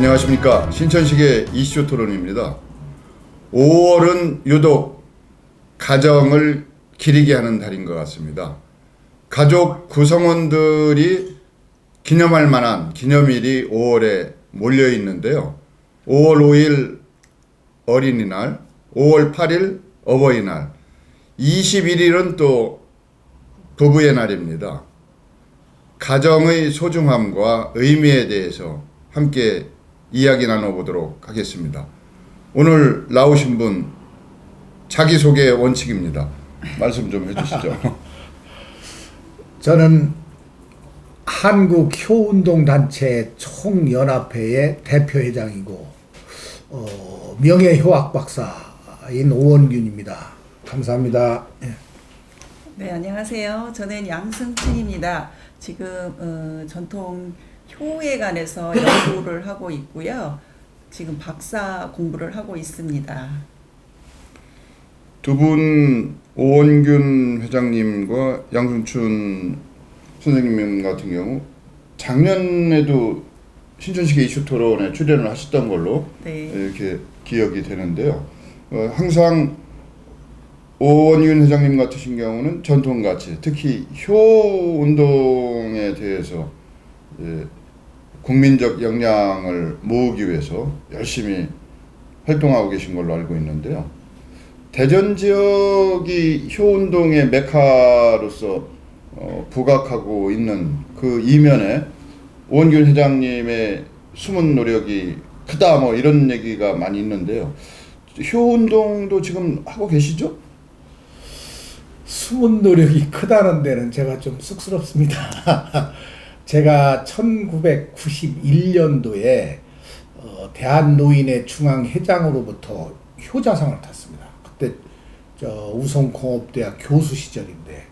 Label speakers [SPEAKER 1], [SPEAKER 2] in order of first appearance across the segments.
[SPEAKER 1] 안녕하십니까. 신천식의 이슈 토론입니다. 5월은 유독 가정을 기리게 하는 달인 것 같습니다. 가족 구성원들이 기념할 만한 기념일이 5월에 몰려 있는데요. 5월 5일 어린이날, 5월 8일 어버이날, 21일은 또 부부의 날입니다. 가정의 소중함과 의미에 대해서 함께 이야기 나눠보도록 하겠습니다. 오늘 나오신 분 자기소개 원칙입니다. 말씀 좀 해주시죠.
[SPEAKER 2] 저는 한국효운동단체 총연합회의 대표회장이고 명예효학 박사인 오원균입니다. 감사합니다.
[SPEAKER 3] 네, 안녕하세요. 저는 양승춘입니다. 지금 전통 효에 관해서 연구를 하고 있고요. 지금 박사 공부를 하고 있습니다.
[SPEAKER 1] 두 분 오원균 회장님과 양승춘 선생님 같은 경우 작년에도 신천식의 이슈 토론에 출연을 하셨던 걸로 네. 이렇게 기억이 되는데요. 항상 오원균 회장님 같으신 경우는 전통가치, 특히 효 운동에 대해서 국민적 역량을 모으기 위해서 열심히 활동하고 계신 걸로 알고 있는데요. 대전 지역이 효운동의 메카로서 부각하고 있는 그 이면에 오원균 회장님의 숨은 노력이 크다 뭐 이런 얘기가 많이 있는데요. 효운동도 지금 하고 계시죠?
[SPEAKER 2] 숨은 노력이 크다는 데는 제가 좀 쑥스럽습니다. 제가 1991년도에 대한노인의 중앙회장으로부터 효자상을 탔습니다. 그때 우성공업대학 교수 시절인데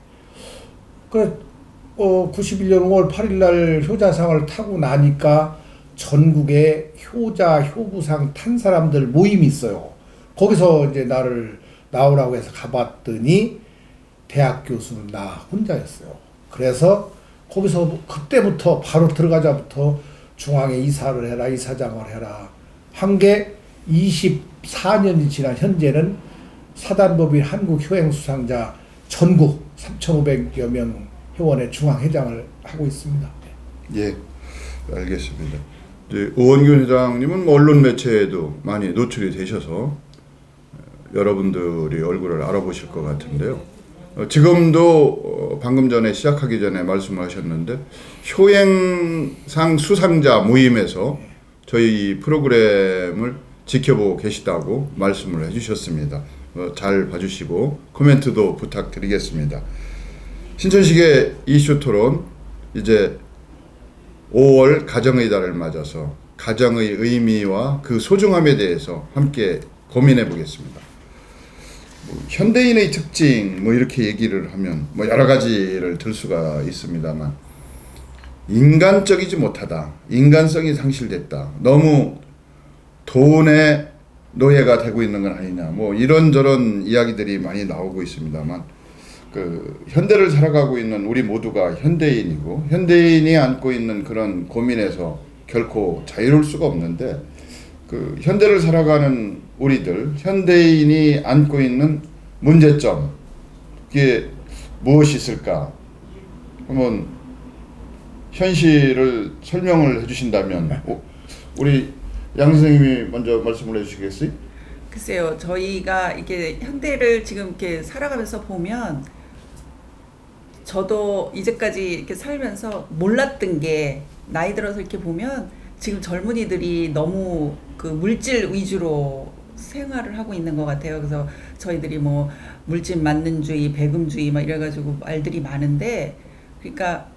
[SPEAKER 2] 91년 5월 8일 날 효자상을 타고 나니까 전국에 효자 효부상 탄 사람들 모임이 있어요. 거기서 이제 나를 나오라고 해서 가봤더니 대학 교수는 나 혼자였어요. 그래서 거기서 그때부터 바로 들어가자부터 중앙에 이사를 해라, 이사장을 해라 한 게 24년이 지난 현재는 사단법인 한국효행 수상자 전국 3,500여 명 회원의 중앙회장을 하고 있습니다.
[SPEAKER 1] 예, 알겠습니다. 이제 오원균 회장님은 언론 매체에도 많이 노출이 되셔서 여러분들이 얼굴을 알아보실 것 같은데요. 지금도 방금 전에 시작하기 전에 말씀하셨는데 효행상 수상자 모임에서 저희 프로그램을 지켜보고 계시다고 말씀을 해주셨습니다. 잘 봐주시고 코멘트도 부탁드리겠습니다. 신천식의 이슈 토론 이제 5월 가정의 달을 맞아서 가정의 의미와 그 소중함에 대해서 함께 고민해 보겠습니다. 현대인의 특징 뭐 이렇게 얘기를 하면 뭐 여러 가지를 들 수가 있습니다만 인간적이지 못하다, 인간성이 상실됐다, 너무 돈의 노예가 되고 있는 건 아니냐 뭐 이런저런 이야기들이 많이 나오고 있습니다만 그 현대를 살아가고 있는 우리 모두가 현대인이고 현대인이 안고 있는 그런 고민에서 결코 자유로울 수가 없는데 그 현대를 살아가는 우리들 현대인이 안고 있는 문제점 그게 무엇이 있을까 한번 현실을 설명을 해주신다면 우리 양 선생님이 먼저 말씀을 해주시겠어요?
[SPEAKER 3] 글쎄요, 저희가 이게 현대를 지금 이렇게 살아가면서 보면 저도 이제까지 이렇게 살면서 몰랐던 게 나이 들어서 이렇게 보면 지금 젊은이들이 너무 그 물질 위주로 생활을 하고 있는 것 같아요. 그래서 저희들이 뭐 물질 만능주의, 배금주의 막 이래가지고 말들이 많은데 그러니까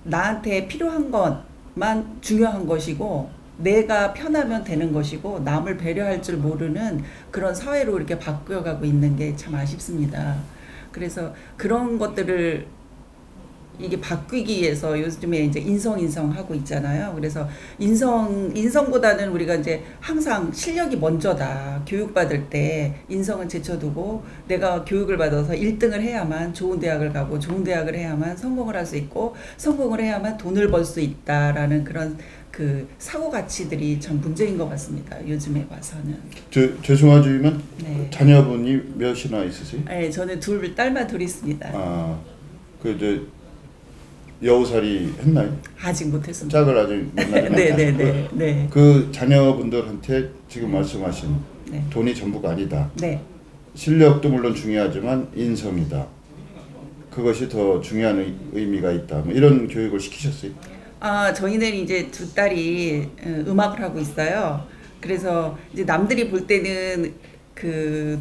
[SPEAKER 3] 나한테 필요한 것만 중요한 것이고 내가 편하면 되는 것이고 남을 배려할 줄 모르는 그런 사회로 이렇게 바뀌어가고 있는 게 참 아쉽습니다. 그래서 그런 것들을 이게 바뀌기 위해서 요즘에 이제 인성 하고 있잖아요. 그래서 인성보다는 우리가 이제 항상 실력이 먼저다. 교육받을 때 인성은 제쳐두고 내가 교육을 받아서 1등을 해야만 좋은 대학을 가고 좋은 대학을 해야만 성공을 할 수 있고 성공을 해야만 돈을 벌 수 있다라는 그런 그 사고 가치들이 참 문제인 것 같습니다. 요즘에 봐서는.
[SPEAKER 1] 죄송하지만
[SPEAKER 3] 네.
[SPEAKER 1] 자녀분이 몇이나 있으세요?
[SPEAKER 3] 네, 저는 딸만 둘 있습니다.
[SPEAKER 1] 그 여우살이 했나요?
[SPEAKER 3] 아직 못했습니다.
[SPEAKER 1] 짝을 아직 못 낳았나요?
[SPEAKER 3] 네.
[SPEAKER 1] 그 자녀분들한테 지금 말씀하신
[SPEAKER 3] 네.
[SPEAKER 1] 돈이 전부가 아니다.
[SPEAKER 3] 네.
[SPEAKER 1] 실력도 물론 중요하지만 인성이다. 그것이 더 중요한 의미가 있다. 뭐 이런 교육을 시키셨어요?
[SPEAKER 3] 저희는 이제 두 딸이 음악을 하고 있어요. 그래서 이제 남들이 볼 때는 그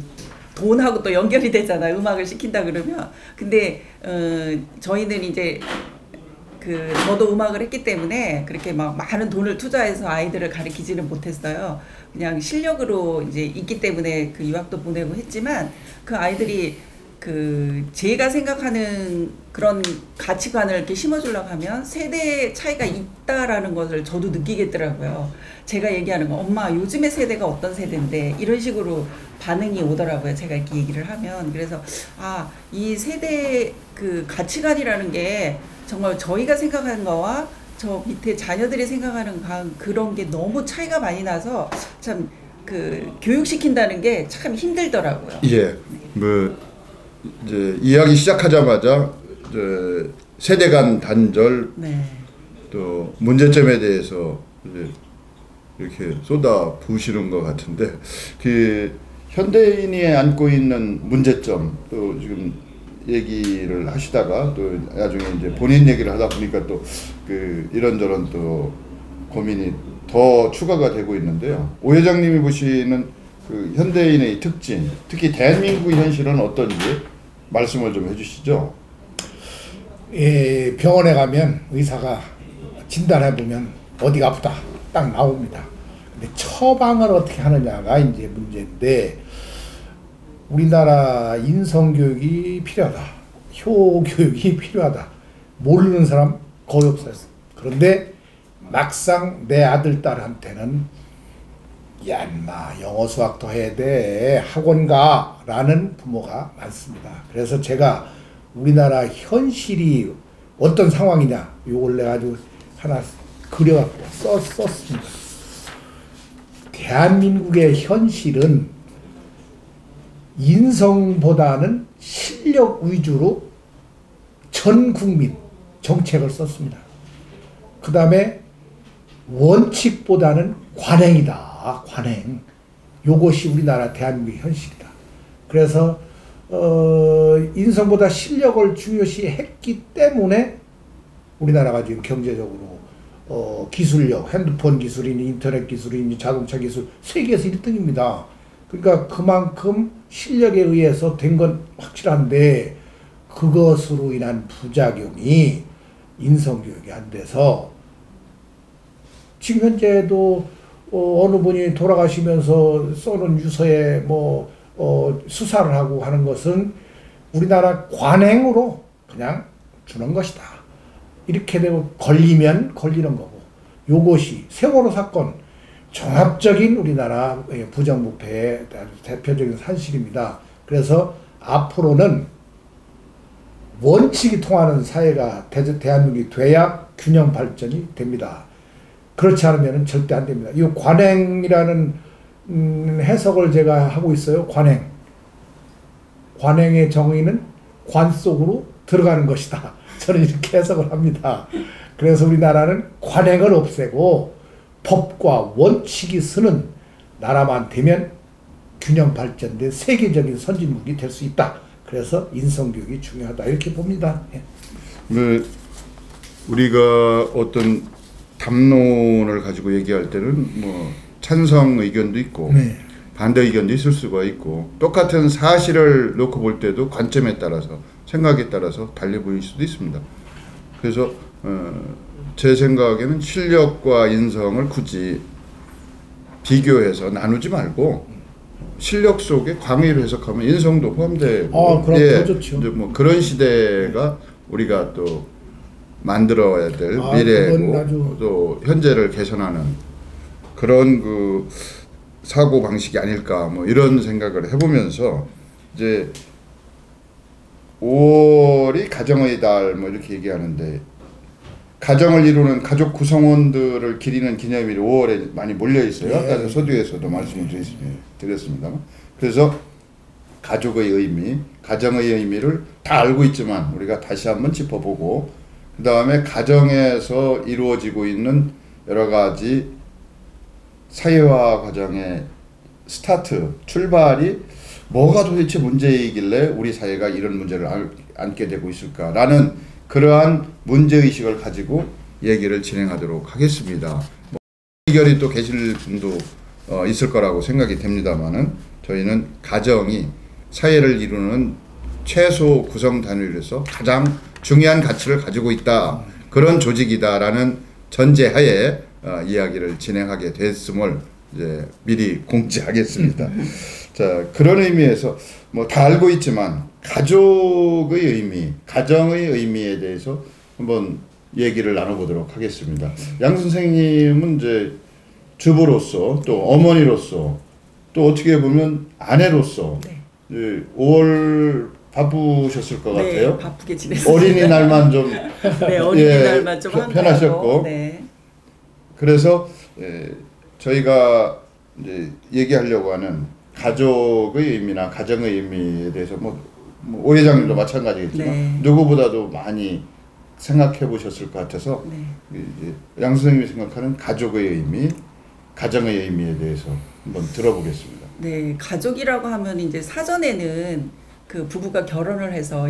[SPEAKER 3] 돈하고 또 연결이 되잖아요. 음악을 시킨다 그러면. 근데 저희는 이제 저도 음악을 했기 때문에 그렇게 막 많은 돈을 투자해서 아이들을 가르치지는 못했어요. 그냥 실력으로 이제 있기 때문에 그 유학도 보내고 했지만 그 아이들이 제가 생각하는 그런 가치관을 이렇게 심어주려고 하면 세대 차이가 있다라는 것을 저도 느끼겠더라고요. 제가 얘기하는 거, 엄마 요즘의 세대가 어떤 세대인데 이런 식으로 반응이 오더라고요. 제가 이렇게 얘기를 하면. 그래서 이 세대 그 가치관이라는 게 정말 저희가 생각하는 거와 저 밑에 자녀들이 생각하는 그런 게 너무 차이가 많이 나서 참 교육시킨다는 게 참 힘들더라고요.
[SPEAKER 1] 예. 이제 이야기 시작하자마자 세대 간 단절,
[SPEAKER 3] 네.
[SPEAKER 1] 또 문제점에 대해서 이제 이렇게 쏟아 부으시는 것 같은데, 그 현대인이 안고 있는 문제점 또 지금 얘기를 하시다가 또 나중에 이제 본인 얘기를 하다 보니까 또 이런저런 또 고민이 더 추가가 되고 있는데요. 오 회장님이 보시는 그 현대인의 특징, 특히 대한민국의 현실은 어떤지 말씀을 좀 해주시죠.
[SPEAKER 2] 예, 병원에 가면 의사가 진단해 보면 어디가 아프다 딱 나옵니다. 근데 처방을 어떻게 하느냐가 이제 문제인데, 우리나라 인성교육이 필요하다, 효교육이 필요하다, 모르는 사람 거의 없어요. 그런데 막상 내 아들 딸한테는 야 인마 영어 수학 더 해야 돼, 학원 가 라는 부모가 많습니다. 그래서 제가 우리나라 현실이 어떤 상황이냐 요걸 내가 아주 하나 그려갖고 썼습니다. 대한민국의 현실은 인성보다는 실력 위주로 전 국민 정책을 썼습니다. 그 다음에 원칙보다는 관행이다. 관행. 요것이 우리나라 대한민국의 현실이다. 그래서 인성보다 실력을 중요시 했기 때문에 우리나라가 지금 경제적으로 기술력, 핸드폰 기술이니 인터넷 기술이니 자동차 기술 세계에서 1등입니다. 그러니까 그만큼 실력에 의해서 된 건 확실한데, 그것으로 인한 부작용이 인성교육이 안 돼서 지금 현재도 어느 분이 돌아가시면서 써놓은 유서에 수사를 하고 하는 것은 우리나라 관행으로 그냥 주는 것이다. 이렇게 되고 걸리면 걸리는 거고, 요것이 세월호 사건 종합적인 우리나라 부정부패의 대표적인 산실입니다. 그래서 앞으로는 원칙이 통하는 사회가 대한민국이 돼야 균형 발전이 됩니다. 그렇지 않으면 절대 안 됩니다. 이 관행이라는 해석을 제가 하고 있어요. 관행. 관행의 정의는 관 속으로 들어가는 것이다. 저는 이렇게 해석을 합니다. 그래서 우리나라는 관행을 없애고 법과 원칙이 서는 나라만 되면 균형 발전된 세계적인 선진국이 될 수 있다. 그래서 인성교육이 중요하다. 이렇게 봅니다. 예.
[SPEAKER 1] 우리가 어떤 담론을 가지고 얘기할 때는 찬성 의견도 있고
[SPEAKER 2] 네.
[SPEAKER 1] 반대 의견도 있을 수가 있고, 똑같은 사실을 놓고 볼 때도 관점에 따라서 생각에 따라서 달리 보일 수도 있습니다. 그래서 제 생각에는 실력과 인성을 굳이 비교해서 나누지 말고 실력 속에 광의를 해석하면 인성도 포함되고,
[SPEAKER 2] 그럼 더 좋죠.
[SPEAKER 1] 이제 그런 시대가 우리가 또 만들어야 될 미래고 또 현재를 개선하는 그런 사고 방식이 아닐까 이런 생각을 해보면서, 이제 5월이 가정의 달 이렇게 얘기하는데, 가정을 이루는 가족 구성원들을 기리는 기념일이 5월에 많이 몰려 있어요.
[SPEAKER 2] 네.
[SPEAKER 1] 아까 서두에서도 말씀을 드렸습니다만. 그래서 가족의 의미, 가정의 의미를 다 알고 있지만 우리가 다시 한번 짚어보고 그 다음에 가정에서 이루어지고 있는 여러 가지 사회화 과정의 스타트, 출발이 뭐가 도대체 문제이길래 우리 사회가 이런 문제를 안게 되고 있을까라는 그러한 문제의식을 가지고 얘기를 진행하도록 하겠습니다. 뭐 의견이 또 계실 분도 있을 거라고 생각이 됩니다만은 저희는 가정이 사회를 이루는 최소 구성 단위로서 가장 중요한 가치를 가지고 있다. 그런 조직이다라는 전제하에 이야기를 진행하게 됐음을 이제 미리 공지하겠습니다. 자, 그런 의미에서 뭐 다 알고 있지만 가족의 의미, 가정의 의미에 대해서 한번 얘기를 나눠보도록 하겠습니다. 양 선생님은 이제 주부로서 또 어머니로서 또 어떻게 보면 아내로서
[SPEAKER 3] 네.
[SPEAKER 1] 5월 바쁘셨을 것
[SPEAKER 3] 네,
[SPEAKER 1] 같아요.
[SPEAKER 3] 바쁘게 지냈습니다.
[SPEAKER 1] 어린이날만 좀
[SPEAKER 3] 네, 어린이날만 좀
[SPEAKER 1] 편하셨고.
[SPEAKER 3] 네.
[SPEAKER 1] 그래서 저희가 이제 얘기하려고 하는 가족의 의미나 가정의 의미에 대해서 뭐 오 회장님도 마찬가지겠지만
[SPEAKER 3] 네.
[SPEAKER 1] 누구보다도 많이 생각해 보셨을 것 같아서
[SPEAKER 3] 네.
[SPEAKER 1] 이제 양 선생님이 생각하는 가족의 의미, 가정의 의미에 대해서 한번 들어보겠습니다.
[SPEAKER 3] 네, 가족이라고 하면 이제 사전에는 그 부부가 결혼을 해서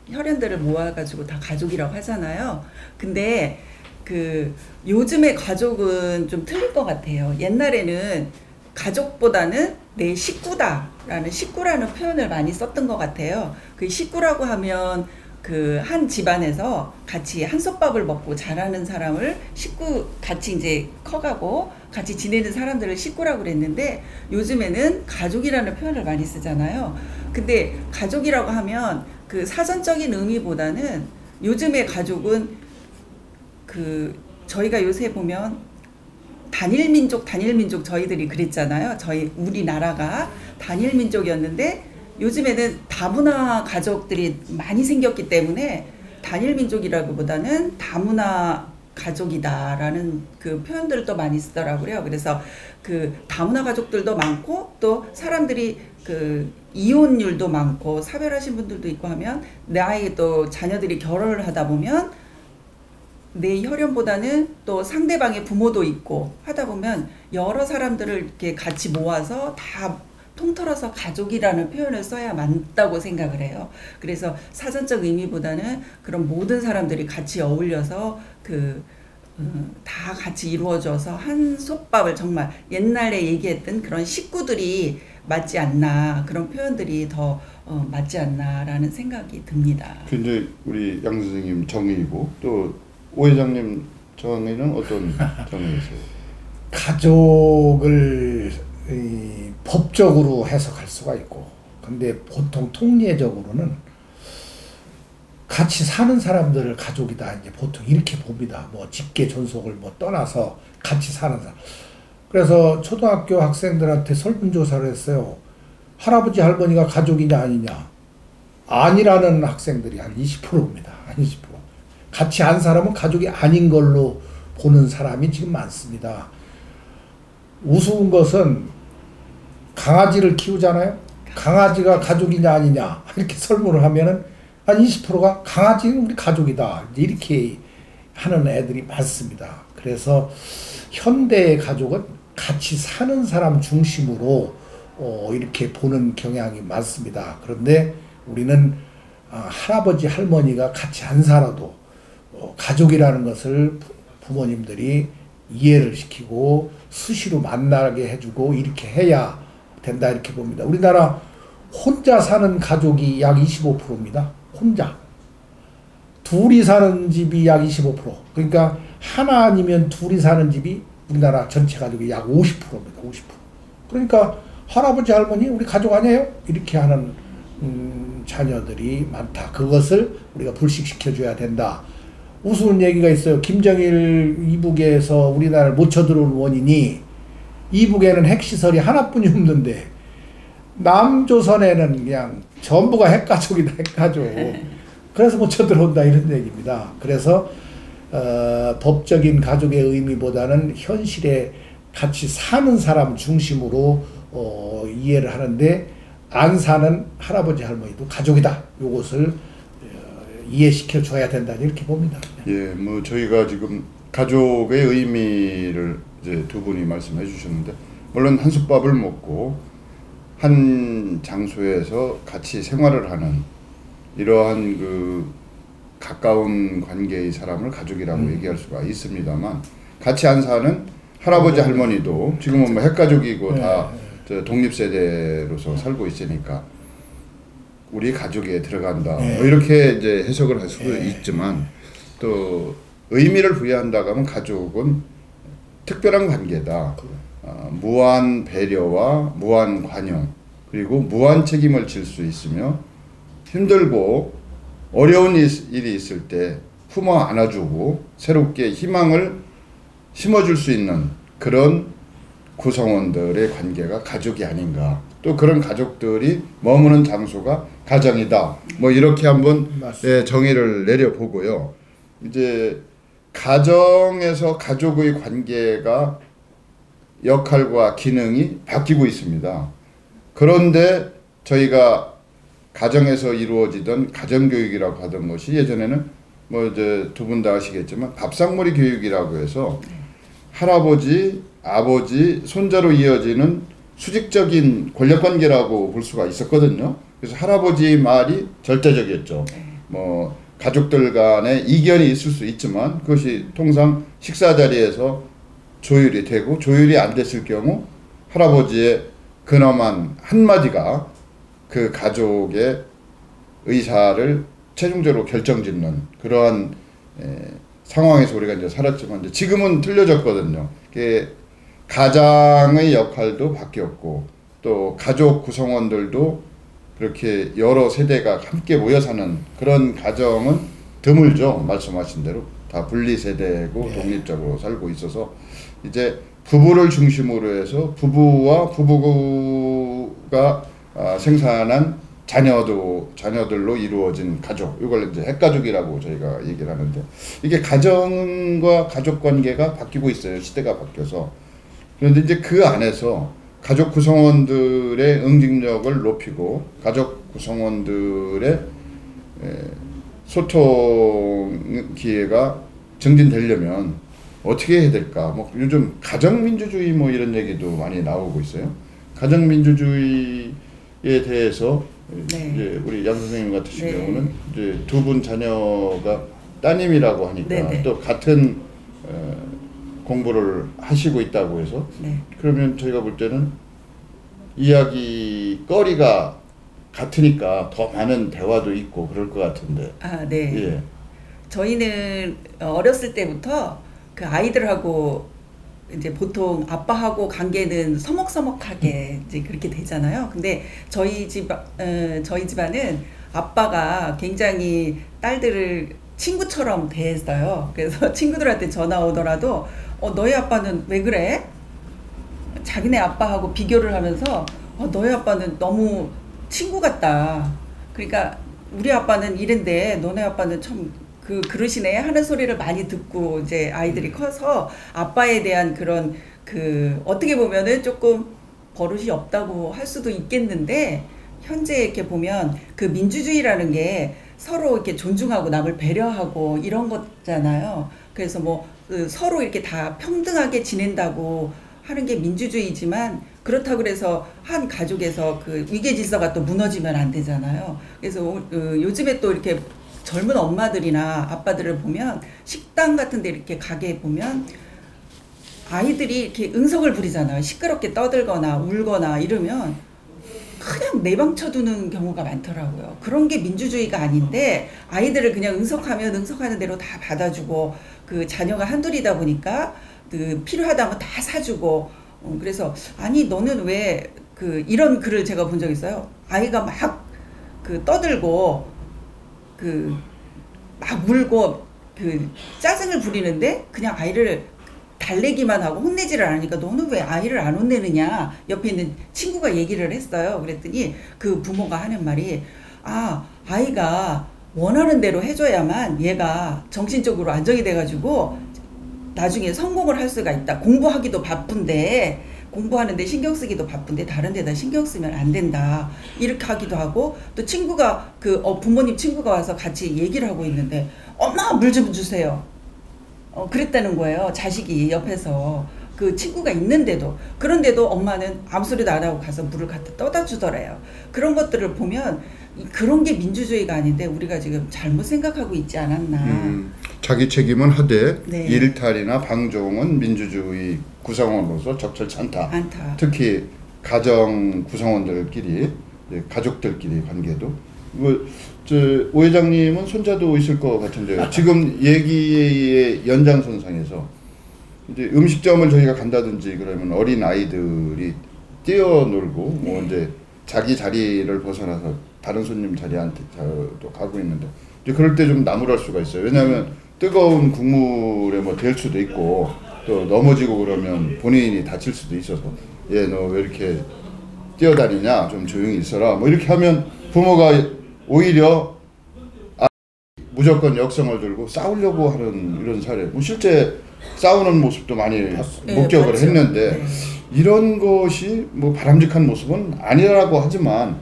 [SPEAKER 3] 혈연들을 모아가지고 다 가족이라고 하잖아요. 근데 그 요즘의 가족은 좀 틀릴 것 같아요. 옛날에는 가족보다는 내 식구라는 표현을 많이 썼던 것 같아요. 그 식구라고 하면 그 한 집안에서 같이 한솥밥을 먹고 자라는 사람을 식구, 같이 이제 커가고 같이 지내는 사람들을 식구라고 그랬는데 요즘에는 가족이라는 표현을 많이 쓰잖아요. 근데 가족이라고 하면 그 사전적인 의미보다는 요즘의 가족은 그 저희가 요새 보면 단일민족 저희들이 그랬잖아요. 우리나라가 단일민족이었는데 요즘에는 다문화 가족들이 많이 생겼기 때문에 단일민족이라기보다는 다문화 가족이다라는 그 표현들을 또 많이 쓰더라고요. 그래서 그 다문화 가족들도 많고 또 사람들이 그 이혼율도 많고 사별하신 분들도 있고 하면 나의 또 자녀들이 결혼을 하다 보면 내 혈연보다는 또 상대방의 부모도 있고 하다 보면 여러 사람들을 이렇게 같이 모아서 다 통틀어서 가족이라는 표현을 써야 맞다고 생각을 해요. 그래서 사전적 의미보다는 그런 모든 사람들이 같이 어울려서 다 같이 이루어져서 한 솥밥을 정말 옛날에 얘기했던 그런 식구들이 맞지 않나, 그런 표현들이 더 맞지 않나라는 생각이 듭니다.
[SPEAKER 1] 근데 우리 양 선생님 정의이고 또 오 회장님 정의는 어떤 정의이세요?
[SPEAKER 2] 가족을 법적으로 해석할 수가 있고, 근데 보통 통례적으로는 같이 사는 사람들을 가족이다 이제 보통 이렇게 봅니다. 뭐 직계 존속을 뭐 떠나서 같이 사는 사람. 그래서 초등학교 학생들한테 설문조사를 했어요. 할아버지 할머니가 가족이냐 아니냐. 아니라는 학생들이 한 20%입니다. 한 20%. 같이 안 사람은 가족이 아닌 걸로 보는 사람이 지금 많습니다. 우스운 것은 강아지를 키우잖아요. 강아지가 가족이냐 아니냐 이렇게 설문을 하면은 한 20%가 강아지는 우리 가족이다 이렇게 하는 애들이 많습니다. 그래서 현대의 가족은 같이 사는 사람 중심으로 이렇게 보는 경향이 많습니다. 그런데 우리는 할아버지 할머니가 같이 안 살아도 가족이라는 것을 부모님들이 이해를 시키고 수시로 만나게 해주고 이렇게 해야 된다 이렇게 봅니다. 우리나라 혼자 사는 가족이 약 25%입니다. 혼자. 둘이 사는 집이 약 25%. 그러니까 하나 아니면 둘이 사는 집이 우리나라 전체 가족이 약 50%입니다. 50%. 그러니까 할아버지 할머니 우리 가족 아니에요? 이렇게 하는 자녀들이 많다. 그것을 우리가 불식시켜줘야 된다. 우스운 얘기가 있어요. 김정일 이북에서 우리나라를 못 쳐들어온 원인이 이북에는 핵시설이 하나뿐이 없는데 남조선에는 그냥 전부가 핵가족이다 핵가족. 그래서 못 쳐들어온다 이런 얘기입니다. 그래서 법적인 가족의 의미보다는 현실에 같이 사는 사람 중심으로 이해를 하는데 안 사는 할아버지 할머니도 가족이다. 이것을 이해시켜 줘야 된다 이렇게 봅니다.
[SPEAKER 1] 예, 뭐 저희가 지금 가족의 의미를 이제 두 분이 말씀해 주셨는데 물론 한솥밥을 먹고 한 장소에서 같이 생활을 하는 이러한 그 가까운 관계의 사람을 가족이라고 얘기할 수가 있습니다만 같이 안 사는 할아버지 할머니도 지금은 뭐 핵가족이고 다 독립세대로서 살고 있으니까 우리 가족에 들어간다 뭐 이렇게 이제 해석을 할 수도 있지만 또 의미를 부여한다고 하면 가족은 특별한 관계다. 무한 배려와 무한 관용 그리고 무한 책임을 질 수 있으며 힘들고 어려운 일이 있을 때 품어 안아주고 새롭게 희망을 심어줄 수 있는 그런 구성원들의 관계가 가족이 아닌가. 또 그런 가족들이 머무는 장소가 가정이다. 뭐 이렇게 한번 정의를 내려보고요. 이제 가정에서 가족의 관계가 역할과 기능이 바뀌고 있습니다. 그런데 저희가 가정에서 이루어지던 가정교육이라고 하던 것이 예전에는 뭐 이제 두 분 다 아시겠지만 밥상머리 교육이라고 해서 할아버지, 아버지, 손자로 이어지는 수직적인 권력관계라고 볼 수가 있었거든요. 그래서 할아버지 말이 절대적이었죠. 뭐 가족들 간에 이견이 있을 수 있지만 그것이 통상 식사 자리에서 조율이 되고 조율이 안 됐을 경우 할아버지의 근엄한 한마디가 그 가족의 의사를 최종적으로 결정짓는 그러한 상황에서 우리가 이제 살았지만 이제 지금은 틀려졌거든요. 가장의 역할도 바뀌었고 또 가족 구성원들도 그렇게 여러 세대가 함께 모여 사는 그런 가정은 드물죠. 말씀하신 대로 다 분리 세대고 독립적으로 살고 있어서 이제 부부를 중심으로 해서 부부와 부부가 생산한 자녀들로 이루어진 가족, 이걸 이제 핵가족이라고 저희가 얘기를 하는데 이게 가정과 가족 관계가 바뀌고 있어요. 시대가 바뀌어서. 그런데 이제 그 안에서 가족 구성원들의 응징력을 높이고 가족 구성원들의 소통 기회가 증진되려면 어떻게 해야 될까? 뭐 요즘 가정민주주의 뭐 이런 얘기도 많이 나오고 있어요. 가정민주주의에 대해서 이제 우리 양 선생님 같으신 경우는 이제 두 분 자녀가 따님이라고 하니까 또 같은 공부를 하시고 있다고 해서 그러면 저희가 볼 때는 이야기 거리가 같으니까 더 많은 대화도 있고 그럴 것 같은데.
[SPEAKER 3] 예. 저희는 어렸을 때부터 그 아이들하고 이제 보통 아빠하고 관계는 서먹서먹하게 이제 그렇게 되잖아요. 근데 저희 집안은 아빠가 굉장히 딸들을 친구처럼 대했어요. 그래서 친구들한테 전화 오더라도 너희 아빠는 왜 그래? 자기네 아빠하고 비교를 하면서 너희 아빠는 너무 친구 같다. 그러니까 우리 아빠는 이런데 너네 아빠는 참 그러시네 하는 소리를 많이 듣고 이제 아이들이 커서 아빠에 대한 그런 어떻게 보면은 조금 버릇이 없다고 할 수도 있겠는데 현재 이렇게 보면 그 민주주의라는 게 서로 이렇게 존중하고 남을 배려하고 이런 거잖아요. 그래서 뭐 서로 이렇게 다 평등하게 지낸다고 하는 게 민주주의지만 그렇다고 그래서 한 가족에서 그 위계 질서가 또 무너지면 안 되잖아요. 그래서 요즘에 또 이렇게 젊은 엄마들이나 아빠들을 보면 식당 같은 데 이렇게 가게 보면 아이들이 이렇게 응석을 부리잖아요. 시끄럽게 떠들거나 울거나 이러면 그냥 내방쳐두는 경우가 많더라고요. 그런 게 민주주의가 아닌데 아이들을 그냥 응석하면 응석하는 대로 다 받아주고 그 자녀가 한둘이다 보니까 그 필요하다면 다 사주고 그래서 아니 너는 왜 이런 글을 제가 본 적 있어요. 아이가 막 떠들고 막 울고 짜증을 부리는데 그냥 아이를 달래기만 하고 혼내지를 않으니까 너는 왜 아이를 안 혼내느냐 옆에 있는 친구가 얘기를 했어요. 그랬더니 그 부모가 하는 말이 아이가 원하는 대로 해줘야만 얘가 정신적으로 안정이 돼가지고 나중에 성공을 할 수가 있다. 공부하기도 바쁜데 공부하는데 신경 쓰기도 바쁜데 다른 데다 신경 쓰면 안 된다. 이렇게 하기도 하고 또 친구가 부모님 친구가 와서 같이 얘기를 하고 있는데 엄마 물 좀 주세요. 그랬다는 거예요. 자식이 옆에서 그 친구가 있는데도 그런데도 엄마는 아무 소리도 안 하고 가서 물을 갖다 떠다 주더래요. 그런 것들을 보면 그런 게 민주주의가 아닌데 우리가 지금 잘못 생각하고 있지 않았나.
[SPEAKER 1] 자기 책임은 하되
[SPEAKER 3] 네.
[SPEAKER 1] 일탈이나 방종은 민주주의 구성원으로서 적절치 않다. 특히 가정 구성원들끼리 가족들끼리 관계도 오 회장님은 손자도 있을 것 같은데요. 지금 얘기의 연장선상에서 이제 음식점을 저희가 간다든지 그러면 어린 아이들이 뛰어놀고 뭐 이제 자기 자리를 벗어나서 다른 손님 자리한테 또 가고 있는데 이제 그럴 때 좀 나무랄 수가 있어요. 왜냐하면 뜨거운 국물에 뭐 될 수도 있고 또 넘어지고 그러면 본인이 다칠 수도 있어서 얘 너 왜 이렇게 뛰어다니냐 좀 조용히 있어라 뭐 이렇게 하면 부모가 오히려 무조건 역성을 들고 싸우려고 하는 이런 사례 뭐 실제 싸우는 모습도 많이 목격을 했는데
[SPEAKER 3] 네.
[SPEAKER 1] 이런 것이 뭐 바람직한 모습은 아니라고 하지만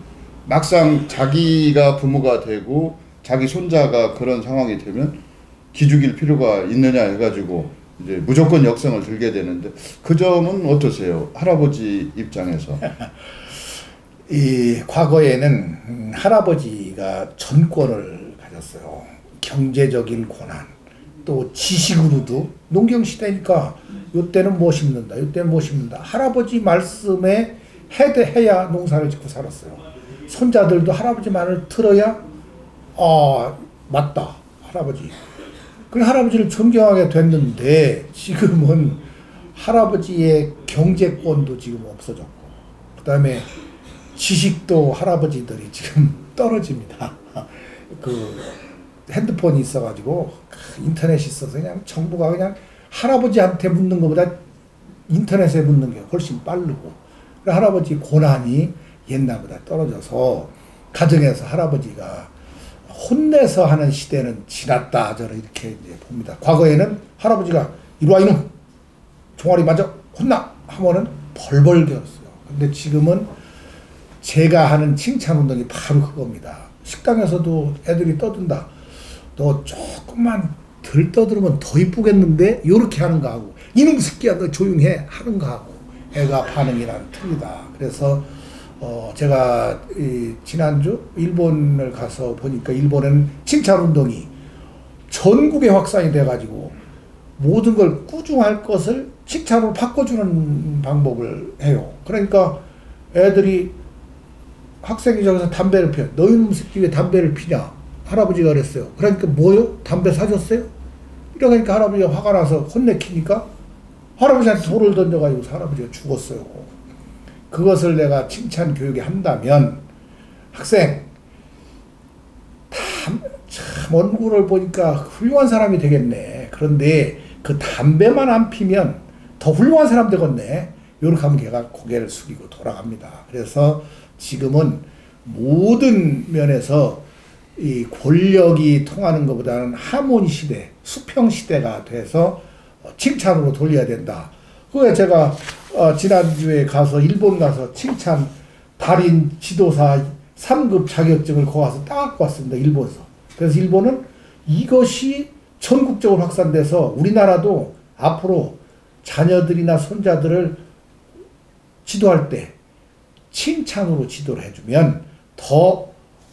[SPEAKER 1] 막상 자기가 부모가 되고 자기 손자가 그런 상황이 되면 기죽일 필요가 있느냐 해가지고 이제 무조건 역성을 들게 되는데 그 점은 어떠세요? 할아버지 입장에서.
[SPEAKER 2] 이 과거에는 할아버지가 전권을 가졌어요. 경제적인 권한, 또 지식으로도 농경 시대니까 요때는 뭐 심는다, 요때는 뭐 심는다. 할아버지 말씀에 해야 농사를 짓고 살았어요. 손자들도 할아버지 말을 들어야 맞다 할아버지. 그 할아버지를 존경하게 됐는데 지금은 할아버지의 경제권도 지금 없어졌고 그 다음에 지식도 할아버지들이 지금 떨어집니다. 그 핸드폰이 있어가지고 인터넷이 있어서 그냥 정부가 그냥 할아버지한테 묻는 것보다 인터넷에 묻는 게 훨씬 빠르고 할아버지 고난이 옛날보다 떨어져서 가정에서 할아버지가 혼내서 하는 시대는 지났다 저는 이렇게 이제 봅니다. 과거에는 할아버지가 이리 와 이놈 종아리 맞아 혼나 하면은 벌벌 겨웠어요. 근데 지금은 제가 하는 칭찬 운동이 바로 그겁니다. 식당에서도 애들이 떠든다. 너 조금만 덜 떠들으면 더 이쁘겠는데? 요렇게 하는 거 하고 이놈 새끼야 너 조용해 하는 거 하고 애가 반응이랑 틀리다. 그래서 제가 지난주 일본을 가서 보니까 일본은 칭찬 운동이 전국에 확산이 돼가지고 모든 걸 꾸중할 것을 칭찬으로 바꿔주는 방법을 해요. 그러니까 애들이 학생이 저기서 담배를 피워. 너희놈 새끼 왜 담배를 피냐? 할아버지가 그랬어요. 그러니까 뭐요? 담배 사줬어요? 이러니까 할아버지가 화가 나서 혼내키니까 할아버지한테 돌을 던져가지고 할아버지가 죽었어요. 그것을 내가 칭찬 교육에 한다면 학생 참 얼굴을 보니까 훌륭한 사람이 되겠네. 그런데 그 담배만 안 피면 더 훌륭한 사람 되겠네. 이렇게 하면 걔가 고개를 숙이고 돌아갑니다. 그래서 지금은 모든 면에서 이 권력이 통하는 것보다는 하모니 시대, 수평 시대가 돼서 칭찬으로 돌려야 된다. 그게 제가 지난주에 가서 일본 가서 칭찬 달인 지도사 3급 자격증을 거기 가서 따갖고 왔습니다. 일본에서. 그래서 일본은 이것이 전국적으로 확산돼서 우리나라도 앞으로 자녀들이나 손자들을 지도할 때 칭찬으로 지도를 해주면 더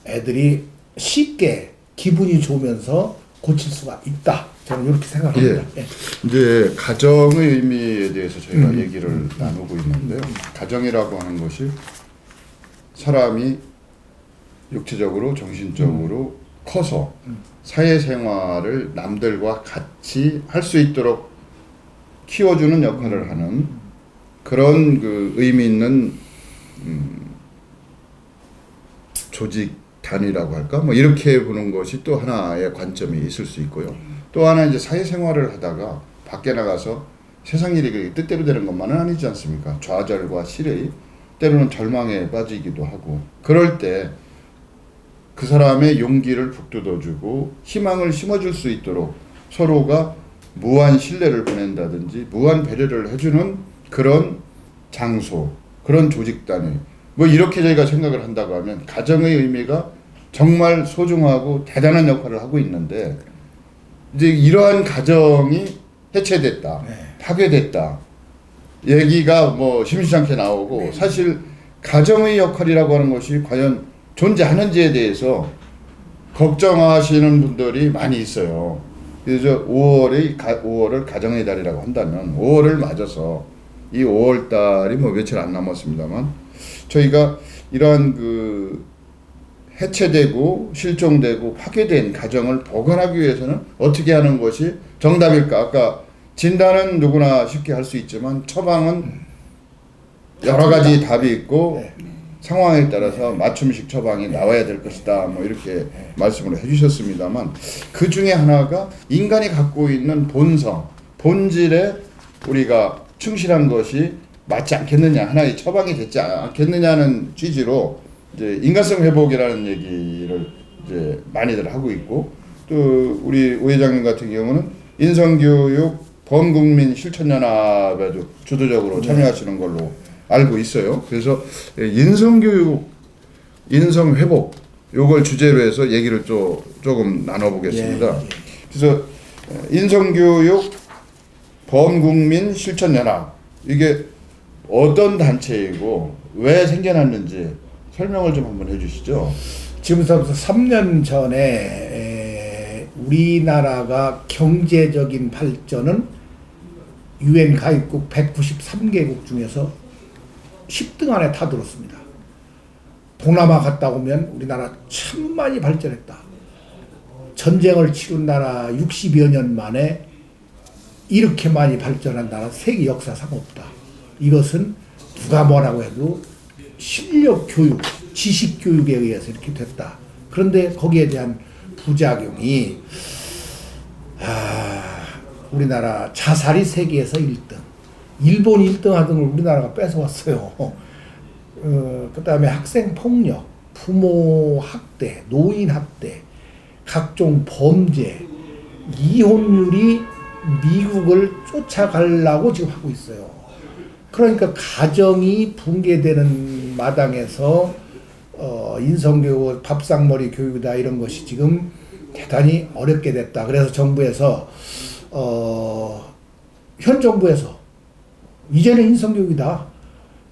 [SPEAKER 2] 애들이 쉽게 기분이 좋으면서 고칠 수가 있다. 저는 이렇게 생각합니다.
[SPEAKER 1] 예. 이제 가정의 의미에 대해서 저희가 얘기를 나누고 있는데요. 가정이라고 하는 것이 사람이 육체적으로 정신적으로 커서 사회생활을 남들과 같이 할 수 있도록 키워주는 역할을 하는 그런 그 의미 있는 조직 단위라고 할까? 뭐 이렇게 보는 것이 또 하나의 관점이 있을 수 있고요. 또 하나 이제 사회생활을 하다가 밖에 나가서 세상 일이 뜻대로 되는 것만은 아니지 않습니까? 좌절과 실의, 때로는 절망에 빠지기도 하고 그럴 때 그 사람의 용기를 북돋워주고 희망을 심어줄 수 있도록 서로가 무한 신뢰를 보낸다든지 무한 배려를 해주는 그런 장소, 그런 조직단위, 뭐 이렇게 저희가 생각을 한다고 하면 가정의 의미가 정말 소중하고 대단한 역할을 하고 있는데, 이제 이러한 가정이 해체됐다, 파괴됐다 얘기가 뭐 심심찮게 나오고, 사실 가정의 역할이라고 하는 것이 과연 존재하는지에 대해서 걱정하시는 분들이 많이 있어요. 그래서 5월을 가정의 달이라고 한다면 5월을 맞아서 이 5월 달이 뭐 며칠 안 남았습니다만, 저희가 이러한 그 해체되고 실종되고 파괴된 가정을 복원하기 위해서는 어떻게 하는 것이 정답일까? 아까 진단은 누구나 쉽게 할 수 있지만 처방은 여러 가지 답이 있고 상황에 따라서 맞춤식 처방이 나와야 될 것이다, 뭐 이렇게 말씀을 해주셨습니다만, 그 중에 하나가 인간이 갖고 있는 본성, 본질에 우리가 충실한 것이 맞지 않겠느냐, 하나의 처방이 됐지 않겠느냐는 취지로 이제 인간성 회복이라는 얘기를 이제 많이들 하고 있고, 또 우리 오 회장님 같은 경우는 인성교육 범국민 실천연합에도 주도적으로 참여하시는 걸로 알고 있어요. 그래서 인성교육, 인성회복 요걸 주제로 해서 얘기를 조금 나눠보겠습니다. 그래서 인성교육 범국민 실천연합, 이게 어떤 단체이고 왜 생겨났는지 설명을 좀 한번 해주시죠.
[SPEAKER 2] 지금부터 3년 전에 우리나라가 경제적인 발전은 UN 가입국 193개국 중에서 10등 안에 다 들었습니다. 동남아 갔다 오면 우리나라 참 많이 발전했다. 전쟁을 치른 나라 60여 년 만에 이렇게 많이 발전한 나라 세계 역사상 없다. 이것은 누가 뭐라고 해도 실력 교육, 지식 교육에 의해서 이렇게 됐다. 그런데 거기에 대한 부작용이 우리나라 자살이 세계에서 1등, 일본 1등 하던 걸 우리나라가 뺏어왔어요. 그 다음에 학생 폭력, 부모 학대, 노인 학대, 각종 범죄, 이혼율이 미국을 쫓아가려고 지금 하고 있어요. 그러니까 가정이 붕괴되는 마당에서 인성교육, 밥상머리 교육이다 이런 것이 지금 대단히 어렵게 됐다. 그래서 정부에서 현 정부에서 이제는 인성교육이다.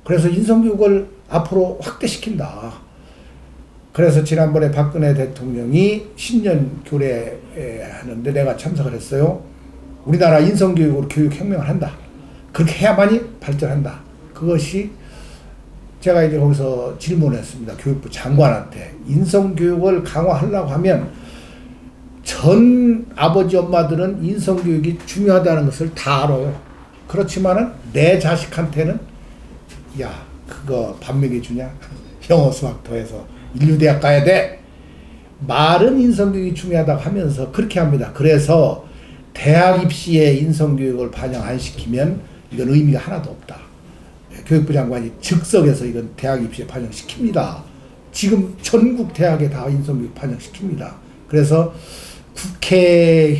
[SPEAKER 2] 그래서 인성교육을 앞으로 확대시킨다. 그래서 지난번에 박근혜 대통령이 신년 교례하는데 내가 참석을 했어요. 우리나라 인성교육으로 교육혁명을 한다. 그렇게 해야만이 발전한다. 그것이 제가 이제 거기서 질문을 했습니다. 교육부 장관한테. 인성교육을 강화하려고 하면 전 아버지 엄마들은 인성교육이 중요하다는 것을 다 알아요. 그렇지만은 내 자식한테는 야 그거 밥 먹여주냐? 영어 수학 더해서 인류대학 가야 돼. 말은 인성교육이 중요하다고 하면서 그렇게 합니다. 그래서 대학 입시에 인성교육을 반영 안 시키면 이건 의미가 하나도 없다. 교육부 장관이 즉석에서 이건 대학 입시에 반영시킵니다. 지금 전국 대학에 다 인성교육 반영시킵니다. 그래서